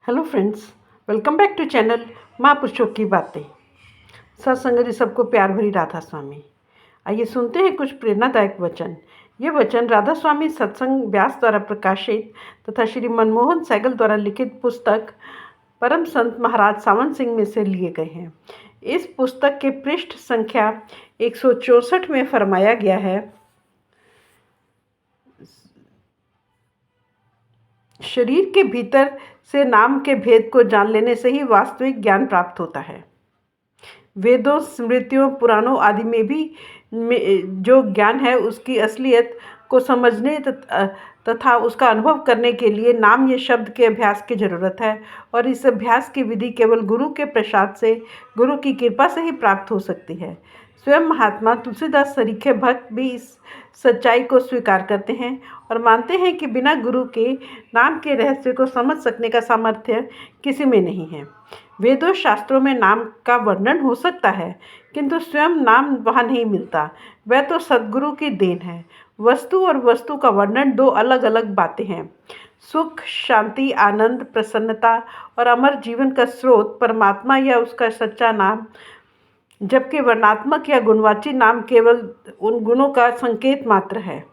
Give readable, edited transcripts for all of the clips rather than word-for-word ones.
Hello friends, welcome back to channel महापुरुषों की बातें। सत्संग जी सबको प्यार भरी राधा स्वामी। आइए सुनते हैं कुछ प्रेरणादायक वचन। ये वचन राधा स्वामी सत्संग व्यास द्वारा प्रकाशित तथा श्री मनमोहन सैगल द्वारा लिखित पुस्तक परम संत महाराज सावन सिंह में से लिए गए हैं। इस पुस्तक के पृष्ठ संख्या 164 में फरमाया गया है, शरीर के भीतर से नाम के भेद को जान लेने से ही वास्तविक ज्ञान प्राप्त होता है। वेदों, स्मृतियों, पुराणों आदि में भी जो ज्ञान है उसकी असलियत को समझने तथा उसका अनुभव करने के लिए नाम या शब्द के अभ्यास की जरूरत है। और इस अभ्यास की विधि केवल गुरु के प्रसाद से, गुरु की कृपा से ही प्राप्त हो सकती है। स्वयं महात्मा तुलसीदास सरीखे भक्त भी इस सच्चाई को स्वीकार करते हैं और मानते हैं कि बिना गुरु के नाम के रहस्य को समझ सकने का सामर्थ्य किसी में नहीं है। वेदों शास्त्रों में नाम का वर्णन हो सकता है, किंतु स्वयं नाम वहाँ नहीं मिलता। वह तो सद्गुरु की देन है। वस्तु और वस्तु का वर्णन दो अलग अलग बातें हैं। सुख, शांति, आनंद, प्रसन्नता और अमर जीवन का स्रोत परमात्मा या उसका सच्चा नाम, जबकि वर्णात्मक या गुणवाची नाम केवल उन गुणों का संकेत मात्र है।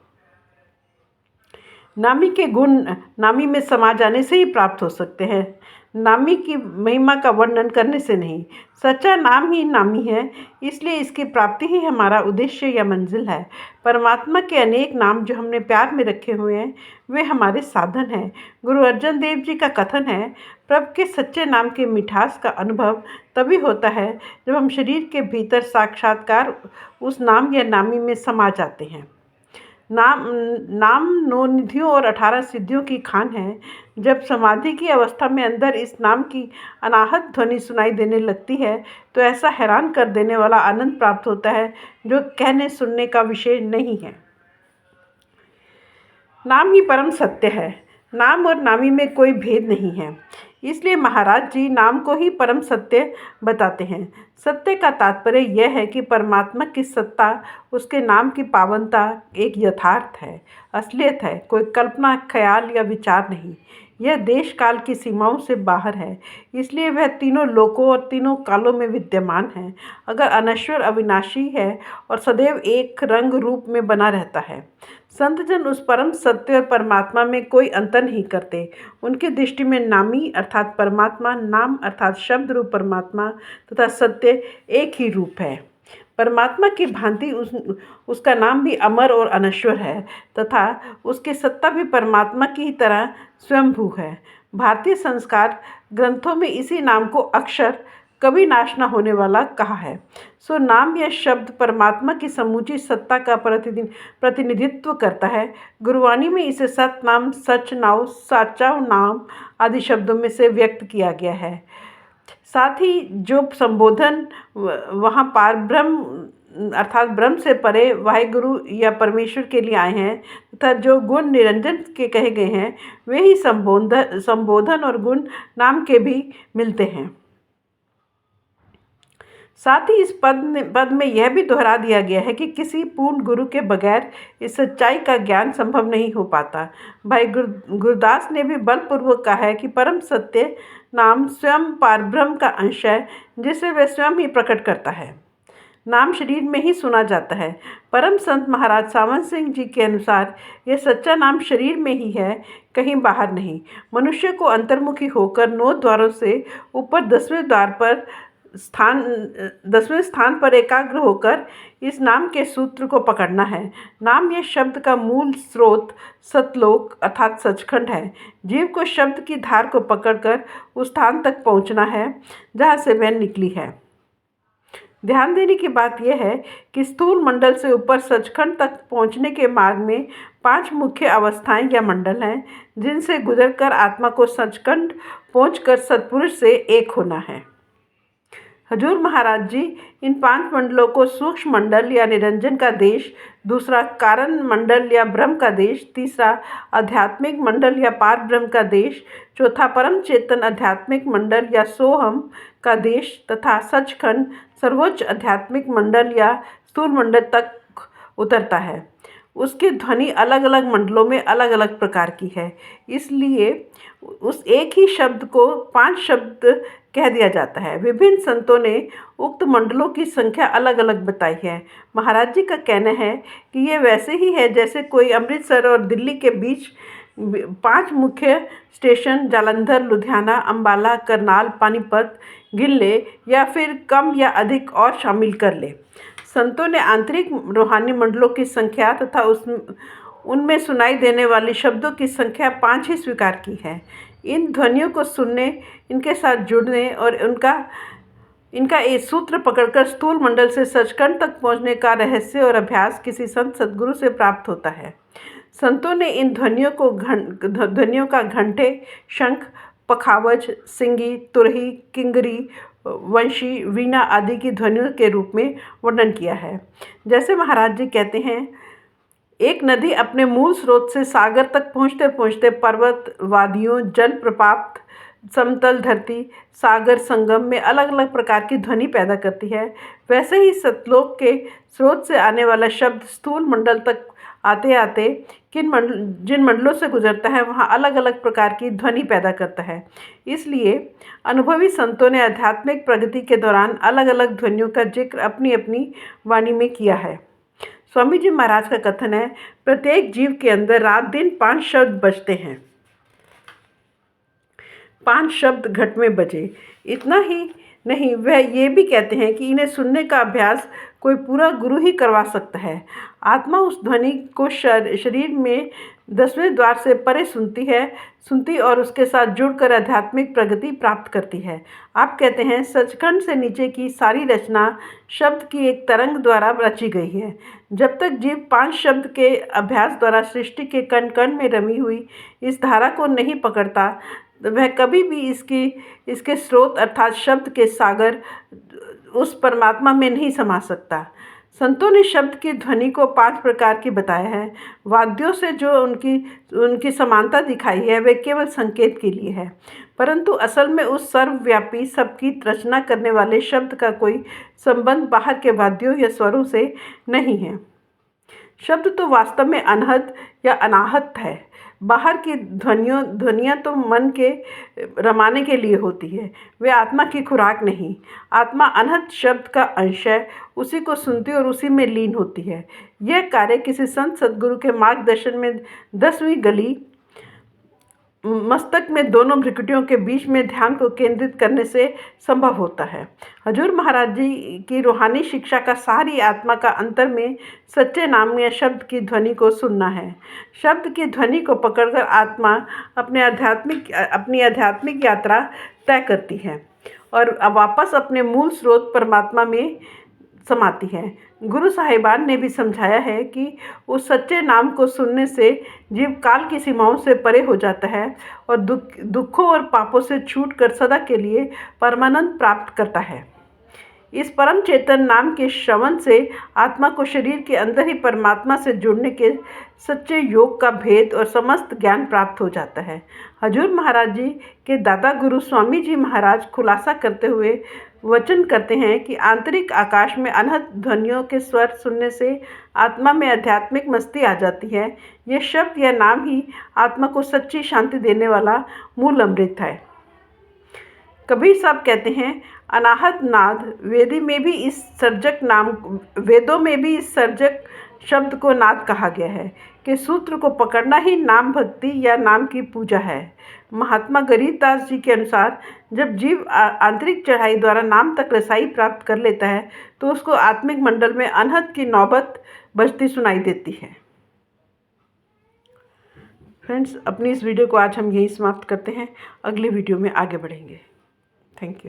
नामी के गुण नामी में समा जाने से ही प्राप्त हो सकते हैं, नामी की महिमा का वर्णन करने से नहीं। सच्चा नाम ही नामी है, इसलिए इसकी प्राप्ति ही हमारा उद्देश्य या मंजिल है। परमात्मा के अनेक नाम जो हमने प्यार में रखे हुए हैं, वे हमारे साधन हैं। गुरु अर्जन देव जी का कथन है, प्रभु के सच्चे नाम के मिठास का अनुभव तभी होता है जब हम शरीर के भीतर साक्षात्कार उस नाम या नामी में समा जाते हैं। नाम 9 निधियों और 18 सिद्धियों की खान है। जब समाधि की अवस्था में अंदर इस नाम की अनाहत ध्वनि सुनाई देने लगती है तो ऐसा हैरान कर देने वाला आनंद प्राप्त होता है जो कहने सुनने का विषय नहीं है। नाम ही परम सत्य है। नाम और नामी में कोई भेद नहीं है, इसलिए महाराज जी नाम को ही परम सत्य बताते हैं। सत्य का तात्पर्य यह है कि परमात्मा की सत्ता, उसके नाम की पावनता एक यथार्थ है, असलियत है, कोई कल्पना, ख्याल या विचार नहीं। यह देश काल की सीमाओं से बाहर है, इसलिए वह तीनों लोकों और तीनों कालों में विद्यमान है। अगर अनश्वर, अविनाशी है और सदैव एक रंग रूप में बना रहता है। संतजन उस परम सत्य और परमात्मा में कोई अंतर नहीं करते। उनकी दृष्टि में नामी अर्थात परमात्मा, नाम अर्थात शब्द रूप परमात्मा तथा सत्य एक ही रूप है। परमात्मा की भांति उसका नाम भी अमर और अनश्वर है तथा उसकी सत्ता भी परमात्मा की ही तरह स्वयंभू है। भारतीय संस्कार ग्रंथों में इसी नाम को अक्षर, कभी नाश न होने वाला कहा है। सो नाम या शब्द परमात्मा की समूची सत्ता का प्रतिनिधित्व करता है। गुरुवाणी में इसे सत नाम, सच नाम, साचा नाम आदि शब्दों में से व्यक्त किया गया है। साथ ही जो संबोधन वहाँ पार ब्रह्म अर्थात ब्रह्म से परे वाहिगुरु या परमेश्वर के लिए आए हैं तथा जो गुण निरंजन के कहे गए हैं, वे ही संबोधन और गुण नाम के भी मिलते हैं। साथ ही इस पद में यह भी दोहरा दिया गया है कि किसी पूर्ण गुरु के बगैर इस सच्चाई का ज्ञान संभव नहीं हो पाता। भाई गुरदास ने भी बलपूर्वक कहा है कि परम सत्य नाम स्वयं पारब्रह्म का अंश है, जिसे वह स्वयं ही प्रकट करता है। नाम शरीर में ही सुना जाता है। परम संत महाराज सावन सिंह जी के अनुसार यह सच्चा नाम शरीर में ही है, कहीं बाहर नहीं। मनुष्य को अंतर्मुखी होकर 9 द्वारों से ऊपर 10वें स्थान पर एकाग्र होकर इस नाम के सूत्र को पकड़ना है। नाम या शब्द का मूल स्रोत सतलोक अर्थात सचखंड है। जीव को शब्द की धार को पकड़कर उस स्थान तक पहुंचना है जहां से वह निकली है। ध्यान देने की बात यह है कि स्थूल मंडल से ऊपर सचखंड तक पहुंचने के मार्ग में 5 मुख्य अवस्थाएं या मंडल हैं, जिनसे गुजरकर आत्मा को सचखंड पहुंचकर सत्पुरुष से एक होना है। हजूर महाराज जी इन 5 मंडलों को सूक्ष्म मंडल या निरंजन का देश, दूसरा कारण मंडल या ब्रह्म का देश, तीसरा आध्यात्मिक मंडल या पार ब्रह्म का देश, चौथा परम चेतन आध्यात्मिक मंडल या सोहम का देश तथा सचखंड सर्वोच्च आध्यात्मिक मंडल या स्थूल मंडल तक उतरता है। उसकी ध्वनि अलग अलग मंडलों में अलग अलग प्रकार की है, इसलिए उस एक ही शब्द को 5 शब्द कह दिया जाता है। विभिन्न संतों ने उक्त मंडलों की संख्या अलग अलग बताई है। महाराज जी का कहना है कि ये वैसे ही है जैसे कोई अमृतसर और दिल्ली के बीच 5 मुख्य स्टेशन जालंधर, लुधियाना, अम्बाला, करनाल, पानीपत गिन ले या फिर कम या अधिक और शामिल कर ले। संतों ने आंतरिक रूहानी मंडलों की संख्या तथा उनमें सुनाई देने वाली शब्दों की संख्या 5 ही स्वीकार की है। इन ध्वनियों को सुनने, इनके साथ जुड़ने और इनका एक सूत्र पकड़कर स्थूल मंडल से सचखंड तक पहुंचने का रहस्य और अभ्यास किसी संत सद्गुरु से प्राप्त होता है। संतों ने इन ध्वनियों का घंटे, शंख, पखावज, सिंगी, तुरही, किंगरी, वंशी, वीणा आदि की ध्वनियों के रूप में वर्णन किया है। जैसे महाराज जी कहते हैं, एक नदी अपने मूल स्रोत से सागर तक पहुँचते पहुँचते पर्वत, वादियों, जलप्रपात, समतल धरती, सागर संगम में अलग अलग प्रकार की ध्वनि पैदा करती है। वैसे ही सतलोक के स्रोत से आने वाला शब्द स्थूल मंडल तक आते आते जिन मंडलों से गुजरता है वहाँ अलग अलग प्रकार की ध्वनि पैदा करता है। इसलिए अनुभवी संतों ने आध्यात्मिक प्रगति के दौरान अलग अलग ध्वनियों का जिक्र अपनी अपनी वाणी में किया है। स्वामी जी महाराज का कथन है, प्रत्येक जीव के अंदर रात दिन 5 शब्द बजते हैं। 5 शब्द घट में बजे। इतना ही नहीं, वह ये भी कहते हैं कि इन्हें सुनने का अभ्यास कोई पूरा गुरु ही करवा सकता है। आत्मा उस ध्वनि को शरीर में 10वें द्वार से परे सुनती और उसके साथ जुड़कर आध्यात्मिक प्रगति प्राप्त करती है। आप कहते हैं, सचखंड से नीचे की सारी रचना शब्द की एक तरंग द्वारा रची गई है। जब तक जीव 5 शब्द के अभ्यास द्वारा सृष्टि के कण कण में रमी हुई इस धारा को नहीं पकड़ता, वह कभी भी इसके स्रोत अर्थात शब्द के सागर उस परमात्मा में नहीं समा सकता। संतों ने शब्द की ध्वनि को 5 प्रकार की बताया है। वाद्यों से जो उनकी समानता दिखाई है वे केवल संकेत के लिए है, परंतु असल में उस सर्वव्यापी सबकी रचना करने वाले शब्द का कोई संबंध बाहर के वाद्यों या स्वरों से नहीं है। शब्द तो वास्तव में अनहद या अनाहत है। बाहर की ध्वनियाँ तो मन के रमाने के लिए होती है, वे आत्मा की खुराक नहीं। आत्मा अनहद शब्द का अंश है, उसी को सुनती और उसी में लीन होती है। यह कार्य किसी संत सद्गुरु के मार्गदर्शन में 10वीं गली मस्तक में दोनों भ्रिकुटियों के बीच में ध्यान को केंद्रित करने से संभव होता है। हजूर महाराज जी की रूहानी शिक्षा का सारी आत्मा का अंतर में सच्चे नाम या शब्द की ध्वनि को सुनना है। शब्द की ध्वनि को पकड़कर आत्मा अपनी आध्यात्मिक यात्रा तय करती है और वापस अपने मूल स्रोत परमात्मा में समाती है। गुरु साहिबान ने भी समझाया है कि उस सच्चे नाम को सुनने से जीव काल की सीमाओं से परे हो जाता है और दुखों और पापों से छूटकर सदा के लिए परमानंद प्राप्त करता है। इस परम चेतन नाम के श्रवण से आत्मा को शरीर के अंदर ही परमात्मा से जुड़ने के सच्चे योग का भेद और समस्त ज्ञान प्राप्त हो जाता है। हजूर महाराज जी के दादा गुरु स्वामी जी महाराज खुलासा करते हुए वचन करते हैं कि आंतरिक आकाश में अनहद ध्वनियों के स्वर सुनने से आत्मा में आध्यात्मिक मस्ती आ जाती है। यह शब्द या नाम ही आत्मा को सच्ची शांति देने वाला मूल अमृत है। कबीर साहब कहते हैं, अनाहत नाद वेदों में भी इस सर्जक शब्द को नाद कहा गया है कि सूत्र को पकड़ना ही नाम भक्ति या नाम की पूजा है। महात्मा गरीबदास जी के अनुसार जब जीव आंतरिक चढ़ाई द्वारा नाम तक रसाई प्राप्त कर लेता है तो उसको आत्मिक मंडल में अनहद की नौबत बजती सुनाई देती है। फ्रेंड्स, अपनी इस वीडियो को आज हम यहीं समाप्त करते हैं। अगले वीडियो में आगे बढ़ेंगे। Thank you.